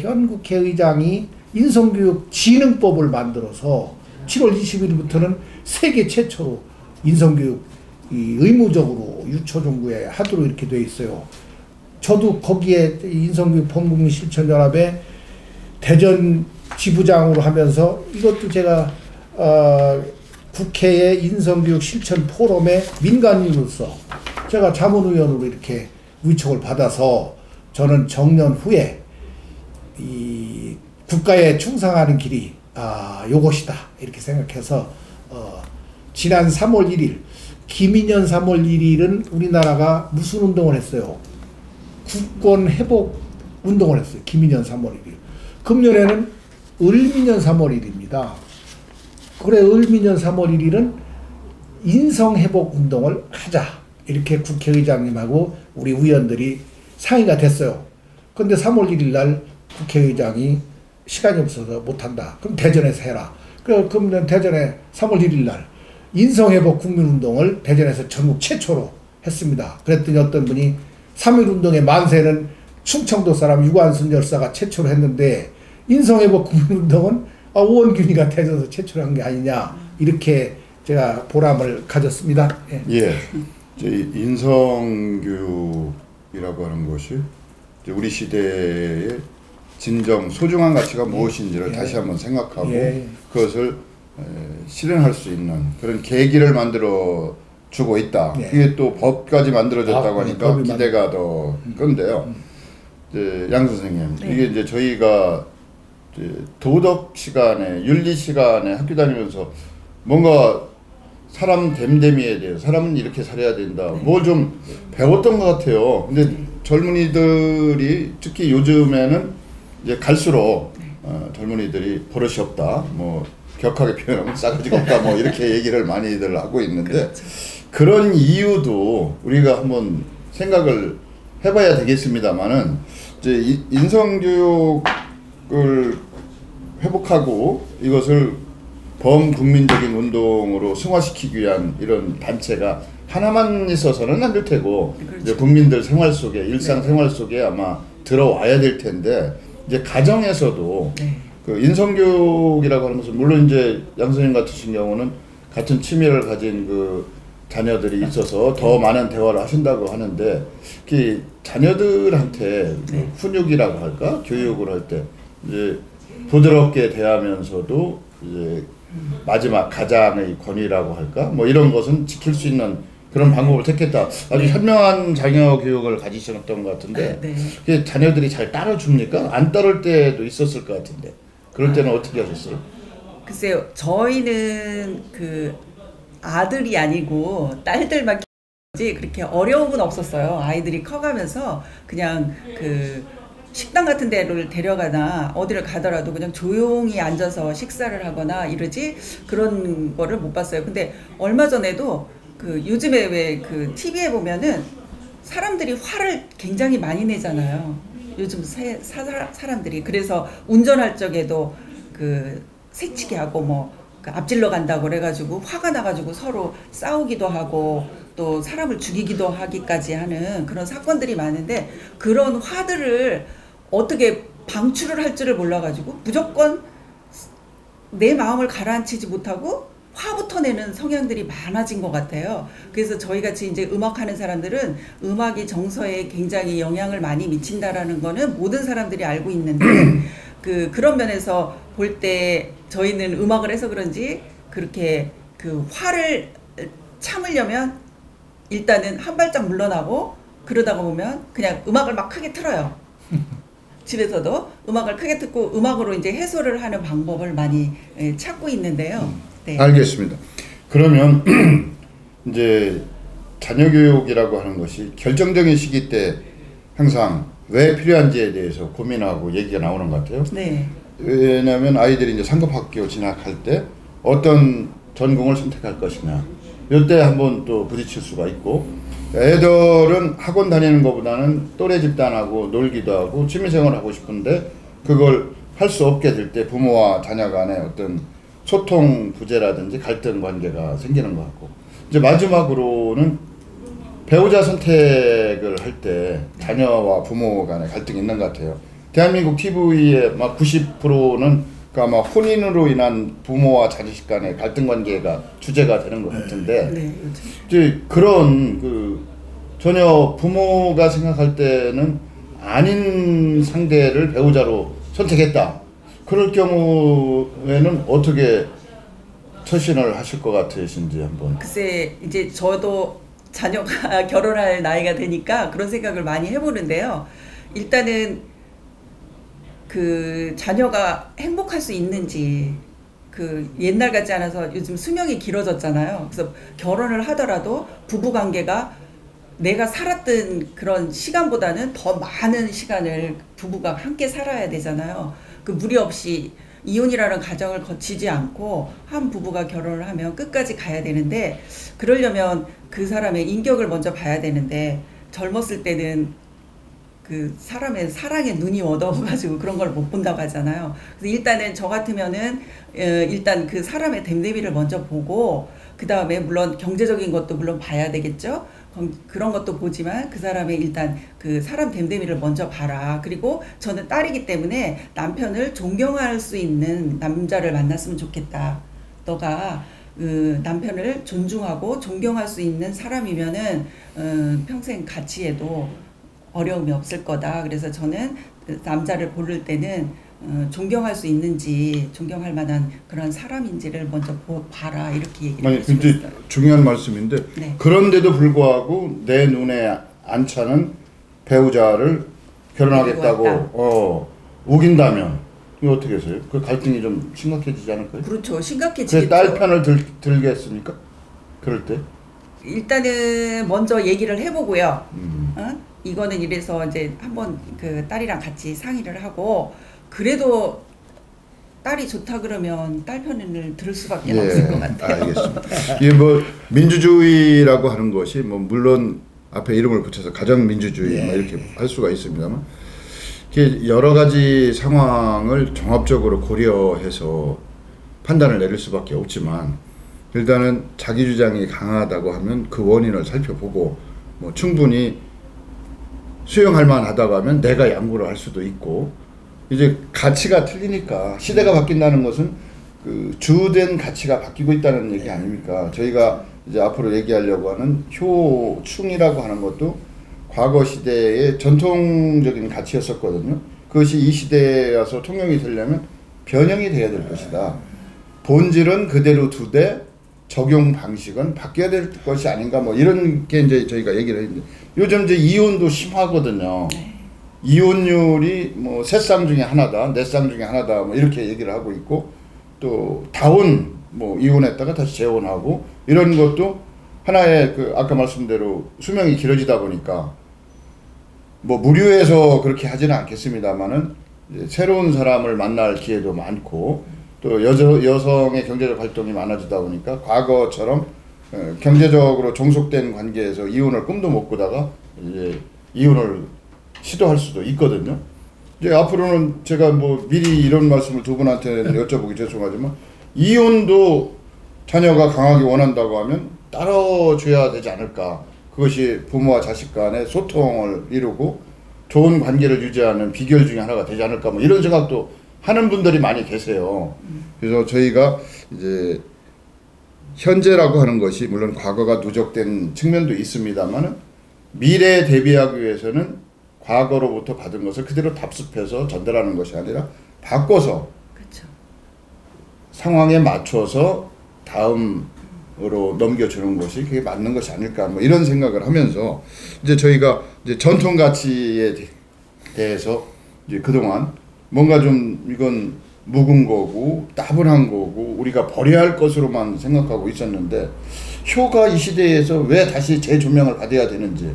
[SPEAKER 2] 현 국회의장이 인성교육 진흥법을 만들어서 7월 20일부터는 세계 최초로 인성교육 의무적으로 유초중고에 하도록 이렇게 돼 있어요. 저도 거기에 인성교육 범국민 실천연합에 대전 지부장으로 하면서 이것도 제가 국회의 인성교육 실천 포럼의 민간인으로서 제가 자문위원으로 이렇게 위촉을 받아서 저는 정년 후에 이 국가에 충성하는 길이 요것이다 이렇게 생각해서 지난 3월 1일 김인현 3월 1일은 우리나라가 무슨 운동을 했어요? 국권 회복 운동을 했어요. 김인현 3월 1일. 금년에는 을민년 3월 1일입니다. 그래 을민년 3월 1일은 인성회복 운동을 하자 이렇게 국회의장님하고 우리 위원들이 상의가 됐어요. 근데 3월 1일 날 국회의장이 시간이 없어서 못한다. 그럼 대전에서 해라. 그럼 대전에 3월 1일 날 인성회복 국민운동을 대전에서 전국 최초로 했습니다. 그랬더니 어떤 분이 3.1운동의 만세는 충청도 사람 유관순 열사가 최초로 했는데 인성회복 국민운동은 오원균이가 되셔서 최초로 한 게 아니냐 이렇게 제가 보람을 가졌습니다. 예.
[SPEAKER 1] 예. 인성교육이라고 하는 것이 우리 시대의 진정 소중한 가치가 무엇인지를 다시 한번 생각하고 그것을 실현할 수 있는 그런 계기를 만들어 주고 있다. 이게 또 법까지 만들어졌다고 하니까 기대가 더 큰데요. 양 선생님, 이게 이제 저희가 이제 도덕 시간에, 윤리 시간에 학교 다니면서 뭔가 사람 됨됨이에 대해서 사람은 이렇게 살아야 된다. 뭘 좀 배웠던 것 같아요. 근데 젊은이들이 특히 요즘에는 이제 갈수록 젊은이들이 버릇이 없다. 뭐 격하게 표현하면 싸가지가 없다. 뭐 이렇게 얘기를 많이들 하고 있는데 그런 이유도 우리가 한번 생각을 해봐야 되겠습니다만은 이제 인성교육을 회복하고 이것을 범국민적인 운동으로 승화시키기 위한 이런 단체가 하나만 있어서는 안 될 테고 이제 국민들 생활 속에 일상 생활 속에 아마 들어와야 될 텐데 이제 가정에서도 그 인성교육이라고 하는 것은 물론 이제 양 선생님 같으신 경우는 같은 취미를 가진 그 자녀들이 있어서 더 많은 대화를 하신다고 하는데 그 자녀들한테 훈육이라고 할까 교육을 할 때 이제 부드럽게 대하면서도 이제 마지막 가장의 권위라고 할까 뭐 이런 것은 지킬 수 있는 그런 방법을 택했다. 아주 현명한 자녀 교육을 가지셨던 것 같은데 그게 자녀들이 잘 따라줍니까? 안 따를 때도 있었을 것 같은데 그럴 때는 어떻게 하셨어요?
[SPEAKER 3] 글쎄요, 저희는 그 아들이 아니고 딸들만 키우지 그렇게 어려움은 없었어요. 아이들이 커가면서 그냥 그 식당 같은 데를 데려가나 어디를 가더라도 그냥 조용히 앉아서 식사를 하거나 이러지 그런 거를 못 봤어요. 근데 얼마 전에도 그 요즘에 왜 그 TV에 보면은 사람들이 화를 굉장히 많이 내잖아요. 요즘 사람들이. 그래서 운전할 적에도 그 새치기 하고 뭐 그 앞질러 간다고 그래가지고 화가 나가지고 서로 싸우기도 하고 또 사람을 죽이기도 하기까지 하는 그런 사건들이 많은데 그런 화들을 어떻게 방출을 할 줄을 몰라가지고 무조건 내 마음을 가라앉히지 못하고 화부터 내는 성향들이 많아진 것 같아요. 그래서 저희같이 이제 음악하는 사람들은 음악이 정서에 굉장히 영향을 많이 미친다라는 거는 모든 사람들이 알고 있는데 그런 면에서 볼 때 저희는 음악을 해서 그런지 그렇게 그 화를 참으려면 일단은 한 발짝 물러나고 그러다가 보면 그냥 음악을 막 크게 틀어요. 집에서도 음악을 크게 듣고 음악으로 이제 해소를 하는 방법을 많이 찾고 있는데요. 네.
[SPEAKER 1] 알겠습니다. 그러면 이제 자녀 교육이라고 하는 것이 결정적인 시기 때 항상 왜 필요한지에 대해서 고민하고 얘기가 나오는 것 같아요.
[SPEAKER 3] 네.
[SPEAKER 1] 왜냐하면 아이들이 이제 상급학교 진학할 때 어떤 전공을 선택할 것이냐 이때 한번 또 부딪힐 수가 있고 애들은 학원 다니는 것보다는 또래 집단하고 놀기도 하고 취미생활을 하고 싶은데 그걸 할 수 없게 될 때 부모와 자녀 간의 어떤 소통 부재라든지 갈등 관계가 생기는 것 같고 이제 마지막으로는 배우자 선택을 할 때 자녀와 부모 간의 갈등이 있는 것 같아요. 대한민국 TV의 막 90%는 아마 혼인으로 인한 부모와 자식 간의 갈등 관계가 주제가 되는 것 같은데 이제 그런 그 전혀 부모가 생각할 때는 아닌 상대를 배우자로 선택했다. 그럴 경우에는 어떻게 처신을 하실 것 같으신지 한번.
[SPEAKER 3] 글쎄 이제 저도 자녀가 결혼할 나이가 되니까 그런 생각을 많이 해보는데요. 일단은 그 자녀가 행복할 수 있는지 그 옛날 같지 않아서 요즘 수명이 길어졌잖아요. 그래서 결혼을 하더라도 부부관계가 내가 살았던 그런 시간보다는 더 많은 시간을 부부가 함께 살아야 되잖아요. 그 무리 없이 이혼이라는 가정을 거치지 않고 한 부부가 결혼을 하면 끝까지 가야 되는데 그러려면 그 사람의 인격을 먼저 봐야 되는데 젊었을 때는 그 사람의 사랑에 눈이 어두워가지고 그런 걸 못 본다고 하잖아요. 그래서 일단은 저 같으면은 일단 그 사람의 됨됨이를 먼저 보고 그 다음에 물론 경제적인 것도 물론 봐야 되겠죠. 그런 것도 보지만 그 사람의 일단 그 사람 됨됨이를 먼저 봐라. 그리고 저는 딸이기 때문에 남편을 존경할 수 있는 남자를 만났으면 좋겠다. 너가 그 남편을 존중하고 존경할 수 있는 사람이면은 평생 같이 해도 어려움이 없을 거다. 그래서 저는 그 남자를 고를 때는 존경할 수 있는지, 존경할 만한 그런 사람인지를 먼저 봐라, 이렇게 얘기를
[SPEAKER 1] 아니,
[SPEAKER 3] 해주고
[SPEAKER 1] 근데
[SPEAKER 3] 있어요.
[SPEAKER 1] 중요한 말씀인데
[SPEAKER 3] 네.
[SPEAKER 1] 그런데도 불구하고 내 눈에 안 차는 배우자를 결혼하겠다고 우긴다면 이거 어떻게 하세요? 그 갈등이 좀 심각해지지 않을까요?
[SPEAKER 3] 그렇죠.
[SPEAKER 1] 그
[SPEAKER 3] 심각해지겠죠.
[SPEAKER 1] 딸 편을 들겠습니까? 그럴 때?
[SPEAKER 3] 일단은 먼저 얘기를 해보고요. 이거는 이래서 이제 한번 그 딸이랑 같이 상의를 하고, 그래도 딸이 좋다 그러면 딸 편을 들을 수밖에 없을 것 같아요.
[SPEAKER 1] 알겠습니다. 이게 뭐 민주주의라고 하는 것이 뭐 물론 앞에 이름을 붙여서 가정민주주의 뭐 이렇게 할 수가 있습니다만, 이게 여러 가지 상황을 종합적으로 고려해서 판단을 내릴 수밖에 없지만, 일단은 자기 주장이 강하다고 하면 그 원인을 살펴보고 뭐 충분히 수용할 만하다고 하면 내가 양보를 할 수도 있고, 이제 가치가 틀리니까 시대가 바뀐다는 것은 그 주된 가치가 바뀌고 있다는 얘기 아닙니까? 저희가 이제 앞으로 얘기하려고 하는 효충이라고 하는 것도 과거 시대의 전통적인 가치였었거든요. 그것이 이 시대에 와서 통용이 되려면 변형이 돼야 될 것이다. 본질은 그대로 두되 적용 방식은 바뀌어야 될 것이 아닌가, 뭐 이런 게 이제 저희가 얘기를 했는데, 요즘 이제 이혼도 심하거든요. 이혼율이 뭐 3쌍 중에 하나다, 4쌍 중에 하나다, 뭐 이렇게 얘기를 하고 있고, 또 다혼, 뭐 이혼했다가 다시 재혼하고, 이런 것도 하나의 그 아까 말씀대로 수명이 길어지다 보니까 뭐 무료해서 그렇게 하지는 않겠습니다만은 새로운 사람을 만날 기회도 많고, 또 여성의 경제적 활동이 많아지다 보니까 과거처럼 경제적으로 종속된 관계에서 이혼을 꿈도 못 꾸다가 이제 이혼을 시도할 수도 있거든요. 이제 앞으로는 제가 뭐 미리 이런 말씀을 두 분한테는 여쭤보기 죄송하지만, 이혼도 자녀가 강하게 원한다고 하면 따라줘야 되지 않을까. 그것이 부모와 자식 간의 소통을 이루고 좋은 관계를 유지하는 비결 중에 하나가 되지 않을까, 뭐 이런 생각도 하는 분들이 많이 계세요. 그래서 저희가 이제 현재라고 하는 것이 물론 과거가 누적된 측면도 있습니다만은, 미래에 대비하기 위해서는 과거로부터 받은 것을 그대로 답습해서 전달하는 것이 아니라 바꿔서
[SPEAKER 3] 그렇죠.
[SPEAKER 1] 상황에 맞춰서 다음으로 넘겨주는 것이 그게 맞는 것이 아닐까, 뭐 이런 생각을 하면서 이제 저희가 이제 전통 가치에 대해서 이제 그동안 뭔가 좀 이건 묵은 거고 따분한 거고 우리가 버려야 할 것으로만 생각하고 있었는데, 효가 이 시대에서 왜 다시 재조명을 받아야 되는지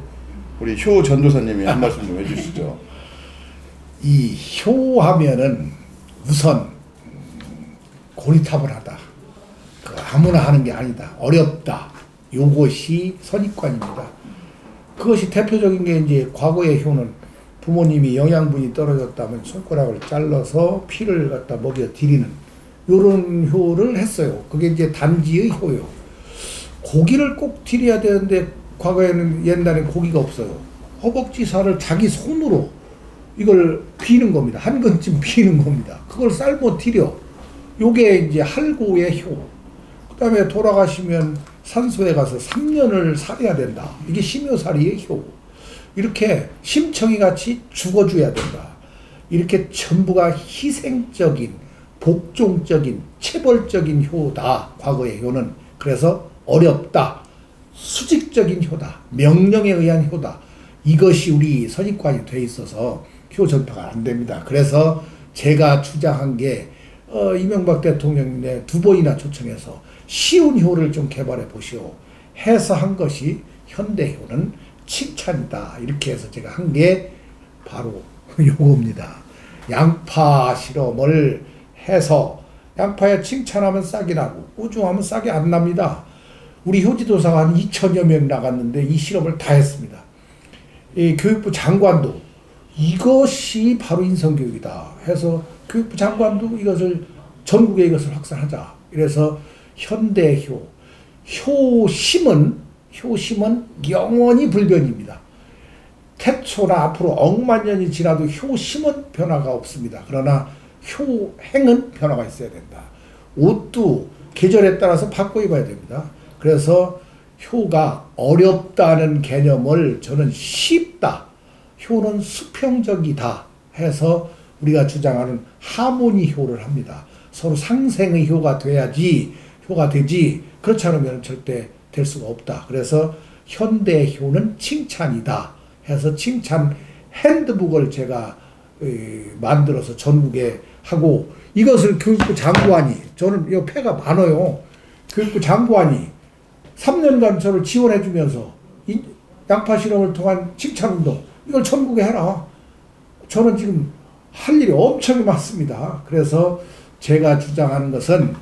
[SPEAKER 1] 우리 효 전도사님이 한 말씀 좀 해주시죠.
[SPEAKER 2] 이 효하면은 우선 고리타분하다. 그 아무나 하는 게 아니다. 어렵다. 요것이 선입관입니다. 그것이 대표적인 게 이제 과거의 효는 부모님이 영양분이 떨어졌다면 손가락을 잘라서 피를 갖다 먹여 드리는 요런 효를 했어요. 그게 이제 단지의 효요. 고기를 꼭 드려야 되는데 과거에는 옛날엔 고기가 없어요. 허벅지살을 자기 손으로 이걸 비는 겁니다. 한 근쯤 비는 겁니다. 그걸 삶아 드려. 요게 이제 할고의 효. 그 다음에 돌아가시면 산소에 가서 3년을 살아야 된다. 이게 심효살이의 효. 이렇게 심청이 같이 죽어줘야 된다. 이렇게 전부가 희생적인, 복종적인, 체벌적인 효다. 과거의 효는. 그래서 어렵다. 수직적인 효다. 명령에 의한 효다. 이것이 우리 선입관이 돼 있어서 효 전파가 안 됩니다. 그래서 제가 주장한 게 이명박 대통령이 2번이나 초청해서 쉬운 효를 좀 개발해 보시오 해서 한 것이 현대효는 칭찬이다. 이렇게 해서 제가 한 게 바로 요겁니다. 양파 실험을 해서 양파에 칭찬하면 싹이 나고 꾸중하면 싹이 안 납니다. 우리 효지도사가 한 2천여 명 나갔는데 이 실험을 다 했습니다. 이 교육부 장관도 이것이 바로 인성교육이다 해서 교육부 장관도 이것을 전국에 이것을 확산하자. 이래서 현대효, 효심은 효심은 영원히 불변입니다. 태초나 앞으로 억만 년이 지나도 효심은 변화가 없습니다. 그러나 효행은 변화가 있어야 된다. 옷도 계절에 따라서 바꿔 입어야 됩니다. 그래서 효가 어렵다는 개념을 저는 쉽다, 효는 수평적이다 해서 우리가 주장하는 하모니 효를 합니다. 서로 상생의 효가 돼야지 효가 되지, 그렇지 않으면 절대 될 수가 없다. 그래서 현대 효는 칭찬이다 해서 칭찬 핸드북을 제가 만들어서 전국에 하고, 이것을 교육부 장관이, 저는 이 패가 많아요. 교육부 장관이 3년간 저를 지원해 주면서 양파 실험을 통한 칭찬운동 이걸 전국에 해라. 저는 지금 할 일이 엄청 많습니다. 그래서 제가 주장하는 것은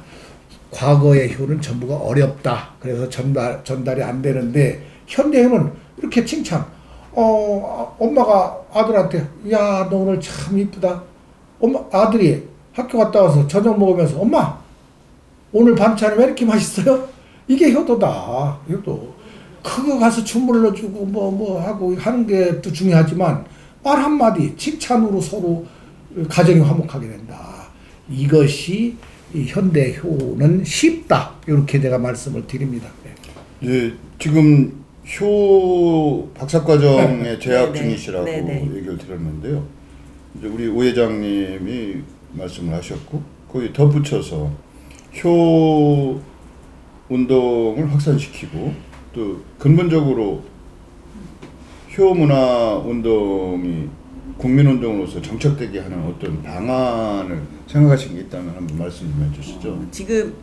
[SPEAKER 2] 과거의 효는 전부가 어렵다. 그래서 전달이 안 되는데 현대효는 이렇게 칭찬. 엄마가 아들한테 야, 너 오늘 참 이쁘다. 아들이 학교 갔다 와서 저녁 먹으면서 엄마 오늘 반찬이 왜 이렇게 맛있어요? 이게 효도다. 효도. 그거 가서 주물러 주고 뭐 하고 하는 게 또 중요하지만 말 한마디 칭찬으로 서로 가정이 화목하게 된다. 이것이 현대 효는 쉽다. 이렇게 제가 말씀을 드립니다.
[SPEAKER 1] 예, 지금 효 박사과정에 재학 중이시라고
[SPEAKER 3] 네네.
[SPEAKER 1] 얘기를 들었는데요. 이제 우리 오 회장님이 말씀을 하셨고 거기 덧붙여서 효 운동을 확산시키고 또 근본적으로 효 문화 운동이 국민 운동으로서 정착되게 하는 어떤 방안을 생각하신 게 있다면 한번 말씀 좀 해주시죠.
[SPEAKER 3] 지금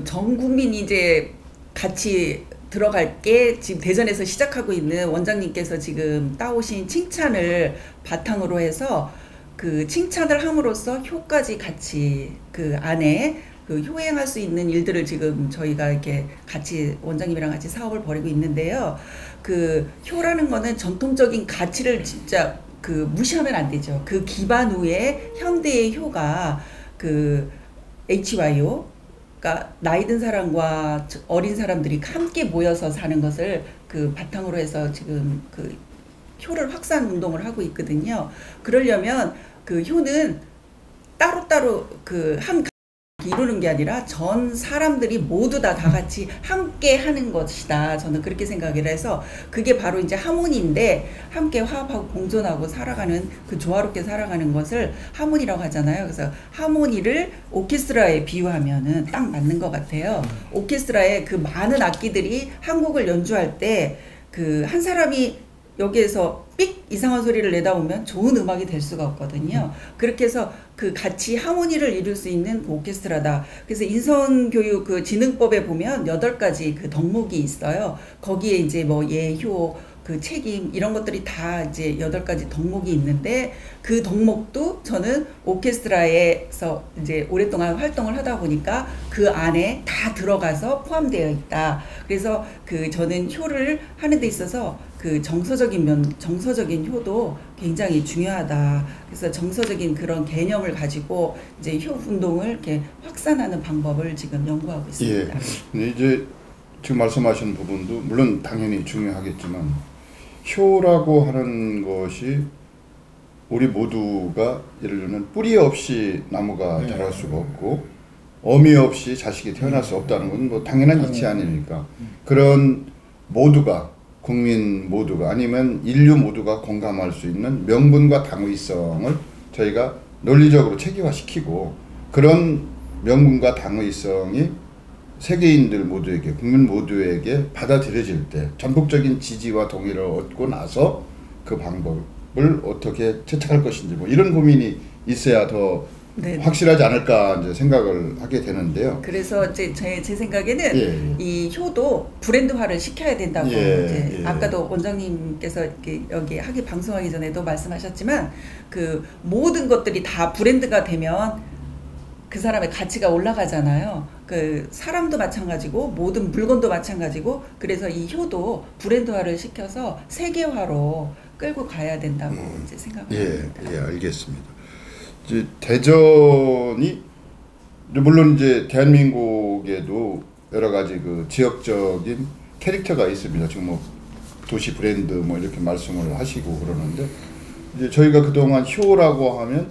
[SPEAKER 3] 전 국민이 이제 같이 들어갈 게 지금 대전에서 시작하고 있는 원장님께서 지금 따오신 칭찬을 바탕으로 해서 그 칭찬을 함으로써 효까지 같이 그 안에 그 효행할 수 있는 일들을 지금 저희가 이렇게 같이 원장님이랑 같이 사업을 벌이고 있는데요. 그 효라는 거는 전통적인 가치를 진짜 그 무시하면 안 되죠. 그 기반 위에 현대의 효가 그 HYO, 그러니까 나이 든 사람과 어린 사람들이 함께 모여서 사는 것을 그 바탕으로 해서 지금 그 효를 확산 운동을 하고 있거든요. 그러려면 그 효는 따로따로 그 한 이루는 게 아니라 전 사람들이 모두 다 같이 함께 하는 것이다. 저는 그렇게 생각을 해서 그게 바로 이제 하모니인데 함께 화합하고 공존하고 살아가는 그 조화롭게 살아가는 것을 하모니라고 하잖아요. 그래서 하모니를 오케스트라에 비유하면은 딱 맞는 것 같아요. 오케스트라에 그 많은 악기들이 한 곡을 연주할 때 그 한 사람이 여기에서 삑 이상한 소리를 내다 보면 좋은 음악이 될 수가 없거든요. 그렇게 해서 그 같이 하모니를 이룰 수 있는 그 오케스트라다. 그래서 인성교육 그 진흥법에 보면 8가지 그 덕목이 있어요. 거기에 이제 뭐 예효, 그 책임 이런 것들이 다 이제 8가지 덕목이 있는데 그 덕목도 저는 오케스트라에서 이제 오랫동안 활동을 하다 보니까 그 안에 다 들어가서 포함되어 있다. 그래서 그 저는 효를 하는 데 있어서 그 정서적인 효도 굉장히 중요하다. 그래서 정서적인 그런 개념을 가지고 이제 효 운동을 이렇게 확산하는 방법을 지금 연구하고 있습니다.
[SPEAKER 1] 예. 근데 이제 지금 말씀하신 부분도 물론 당연히 중요하겠지만 효라고 하는 것이 우리 모두가 예를 들면 뿌리 없이 나무가 자랄 수가 없고 어미 없이 자식이 태어날 수 없다는 건 뭐 당연한 이치 아닙니까? 그런 모두가 국민 모두가 아니면 인류 모두가 공감할 수 있는 명분과 당위성을 저희가 논리적으로 체계화시키고 그런 명분과 당위성이 세계인들 모두에게 국민 모두에게 받아들여질 때 전폭적인 지지와 동의를 얻고 나서 그 방법을 어떻게 채택할 것인지 뭐 이런 고민이 있어야 더
[SPEAKER 3] 네.
[SPEAKER 1] 확실하지 않을까 이제 생각을 하게 되는데요.
[SPEAKER 3] 그래서 이제 제 생각에는
[SPEAKER 1] 예.
[SPEAKER 3] 이 효도 브랜드화를 시켜야 된다고 이제
[SPEAKER 1] 예.
[SPEAKER 3] 아까도 원장님께서 이렇게 여기 하기 방송하기 전에도 말씀하셨지만 그 모든 것들이 다 브랜드가 되면 그 사람의 가치가 올라가잖아요. 그 사람도 마찬가지고 모든 물건도 마찬가지고 그래서 이 효도 브랜드화를 시켜서 세계화로 끌고 가야 된다고 이제 생각합니다.
[SPEAKER 1] 예, 알겠습니다. 이제 대전이 물론 이제 대한민국에도 여러 가지 그 지역적인 캐릭터가 있습니다. 지금 뭐 도시 브랜드 뭐 이렇게 말씀을 하시고 그러는데 이제 저희가 그동안 효라고 하면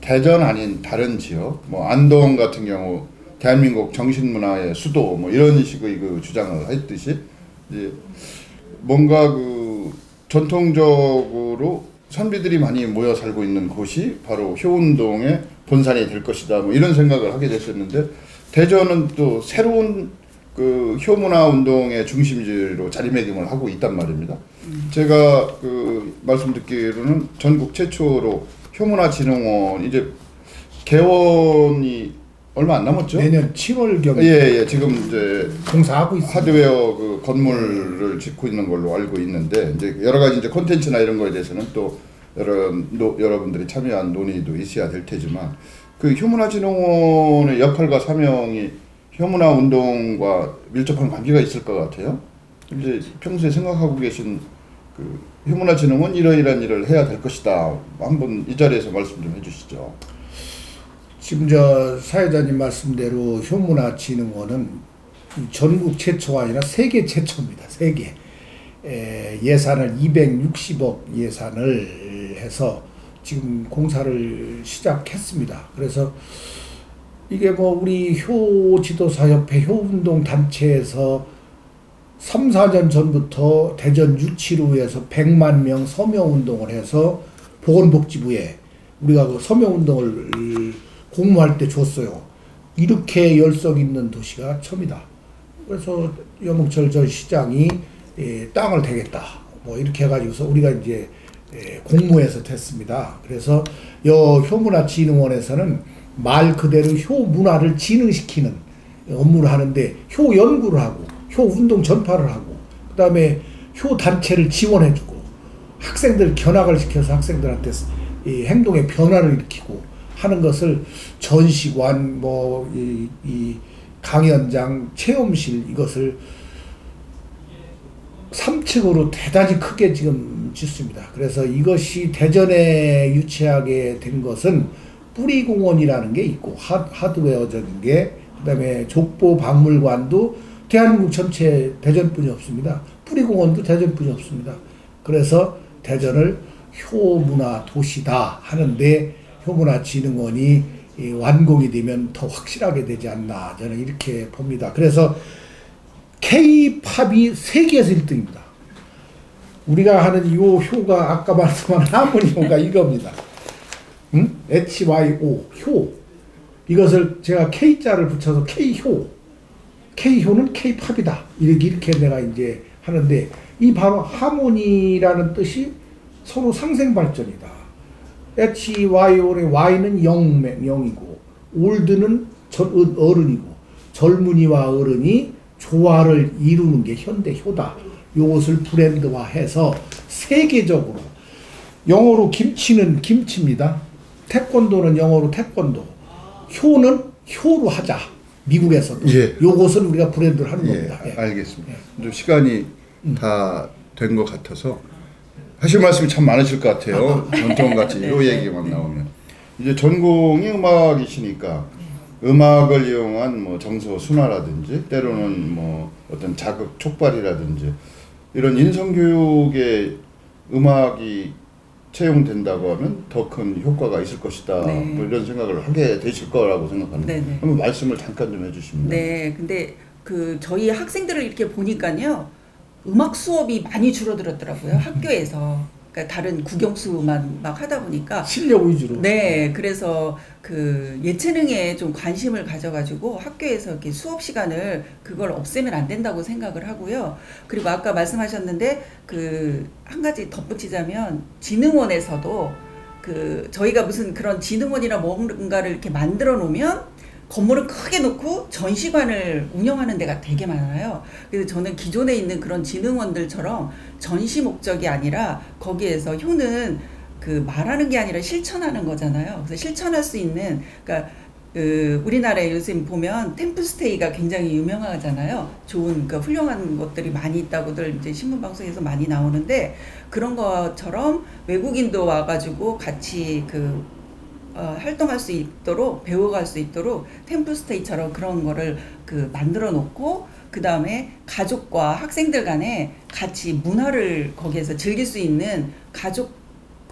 [SPEAKER 1] 대전 아닌 다른 지역, 뭐 안동 같은 경우 대한민국 정신문화의 수도 뭐 이런 식의 그 주장을 했듯이 이제 뭔가 그 전통적으로 선비들이 많이 모여 살고 있는 곳이 바로 효운동의 본산이 될 것이다. 뭐 이런 생각을 하게 됐었는데 대전은 또 새로운 그 효문화 운동의 중심지로 자리매김을 하고 있단 말입니다. 제가 그 말씀 듣기로는 전국 최초로 효문화진흥원 이제 개원이 얼마 안 남았죠?
[SPEAKER 2] 내년 7월경
[SPEAKER 1] 예, 지금 이제
[SPEAKER 2] 공사하고 있습니다.
[SPEAKER 1] 하드웨어 그 건물을 짓고 있는 걸로 알고 있는데 이제 여러 가지 이제 콘텐츠나 이런 거에 대해서는 또 여러분들이 참여한 논의도 있어야 될 테지만 그 효문화진흥원의 역할과 사명이 효문화 운동과 밀접한 관계가 있을 것 같아요. 이제 평소에 생각하고 계신 그 효문화진흥원 이러이러한 일을 해야 될 것이다. 한번 이 자리에서 말씀 좀 해주시죠.
[SPEAKER 2] 지금 저 사회자님 말씀대로 효문화진흥원은 전국 최초가 아니라 세계 최초입니다. 세계. 예산을 260억 예산을 해서 지금 공사를 시작했습니다. 그래서 이게 뭐 우리 효지도사협회 효운동 단체에서 3, 4년 전부터 대전 유치루에서 100만 명 서명운동을 해서 보건복지부에 우리가 그 서명운동을 공모할 때 줬어요. 이렇게 열성 있는 도시가 처음이다. 그래서 염옥철 전 시장이 땅을 대겠다. 뭐 이렇게 해가지고서 우리가 이제 공모해서 됐습니다. 그래서 효문화진흥원에서는 말 그대로 효문화를 진흥시키는 업무를 하는데 효 연구를 하고 효 운동 전파를 하고 그 다음에 효 단체를 지원해주고 학생들 견학을 시켜서 학생들한테 이 행동의 변화를 일으키고 하는 것을 전시관 뭐 이 강연장 체험실 이것을 3층으로 대단히 크게 지금 짓습니다. 그래서 이것이 대전에 유치하게 된 것은 뿌리공원이라는 게 있고 하드웨어적인 게 그다음에 족보박물관도 대한민국 전체 대전뿐이 없습니다. 뿌리공원도 대전뿐이 없습니다. 그래서 대전을 효문화 도시다 하는데 효문화진흥원이 완공이 되면 더 확실하게 되지 않나 저는 이렇게 봅니다. 그래서 K-팝이 세계에서 1등입니다. 우리가 하는 이 효가 아까 말씀한 하모니 효가 이겁니다. HYO 효 이것을 제가 K자를 붙여서 K효 K효는 K-팝이다 이렇게 내가 이제 하는데 이 바로 하모니라는 뜻이 서로 상생발전이다. HYO의 Y는 영이고 올드는 어른이고 젊은이와 어른이 조화를 이루는 게 현대효다. 이것을 브랜드화해서 세계적으로 영어로 김치는 김치입니다. 태권도는 영어로 태권도. 효는 효로 하자. 미국에서도.
[SPEAKER 1] 예.
[SPEAKER 2] 요것을 우리가 브랜드를 하는 겁니다.
[SPEAKER 1] 예, 알겠습니다. 좀 시간이 다 된 것 같아서 하실 말씀이 참 많으실 것 같아요. 전통같이 요 얘기만 나오면. 이제 전공이 음악이시니까 음악을 이용한 뭐 정서 순화라든지 때로는 뭐 어떤 자극 촉발이라든지 이런 인성교육에 음악이 채용된다고 하면 더 큰 효과가 있을 것이다.
[SPEAKER 3] 네.
[SPEAKER 1] 뭐 이런 생각을 하게 되실 거라고 생각합니다.
[SPEAKER 3] 네네.
[SPEAKER 1] 한번 말씀을 잠깐 좀 해주시면.
[SPEAKER 3] 네, 근데 그 저희 학생들을 이렇게 보니까요, 음악 수업이 많이 줄어들었더라고요. 학교에서. 그러니까 다른 국영수만 막 하다 보니까
[SPEAKER 2] 실력 위주로.
[SPEAKER 3] 네, 그래서 그 예체능에 좀 관심을 가져가지고 학교에서 이렇게 수업 시간을 그걸 없애면 안 된다고 생각을 하고요. 그리고 아까 말씀하셨는데 그 한 가지 덧붙이자면 진흥원에서도 그 저희가 무슨 그런 진흥원이나 뭔가를 이렇게 만들어 놓으면 건물을 크게 놓고 전시관을 운영하는 데가 되게 많아요. 그래서 저는 기존에 있는 그런 진흥원들처럼 전시 목적이 아니라 거기에서 효는 그 말하는 게 아니라 실천하는 거잖아요. 그래서 실천할 수 있는, 그러니까 우리나라에 요즘 보면 템플스테이가 굉장히 유명하잖아요. 좋은 그 훌륭한 것들이 많이 있다고들 이제 신문 방송에서 많이 나오는데 그런 것처럼 외국인도 와가지고 같이 그 활동할 수 있도록 배워갈 수 있도록 템플스테이처럼 그런 거를 만들어 놓고 그 다음에 가족과 학생들 간에 같이 문화를 거기에서 즐길 수 있는 가족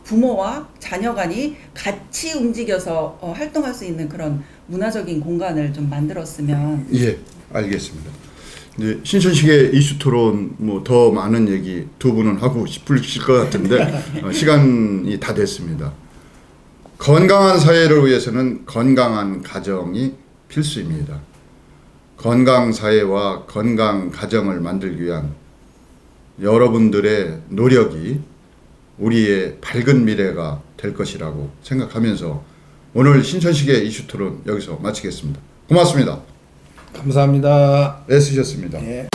[SPEAKER 3] 부모와 자녀 간이 같이 움직여서 활동할 수 있는 그런 문화적인 공간을 좀 만들었으면.
[SPEAKER 1] 예, 알겠습니다. 이제 신천식의 이슈 토론 뭐 더 많은 얘기 두 분은 하고 싶으실 것 같은데 시간이 다 됐습니다. 건강한 사회를 위해서는 건강한 가정이 필수입니다. 건강 사회와 건강 가정을 만들기 위한 여러분들의 노력이 우리의 밝은 미래가 될 것이라고 생각하면서 오늘 신천식의 이슈 토론 여기서 마치겠습니다. 고맙습니다.
[SPEAKER 2] 감사합니다.
[SPEAKER 1] 애쓰셨습니다.
[SPEAKER 2] 예.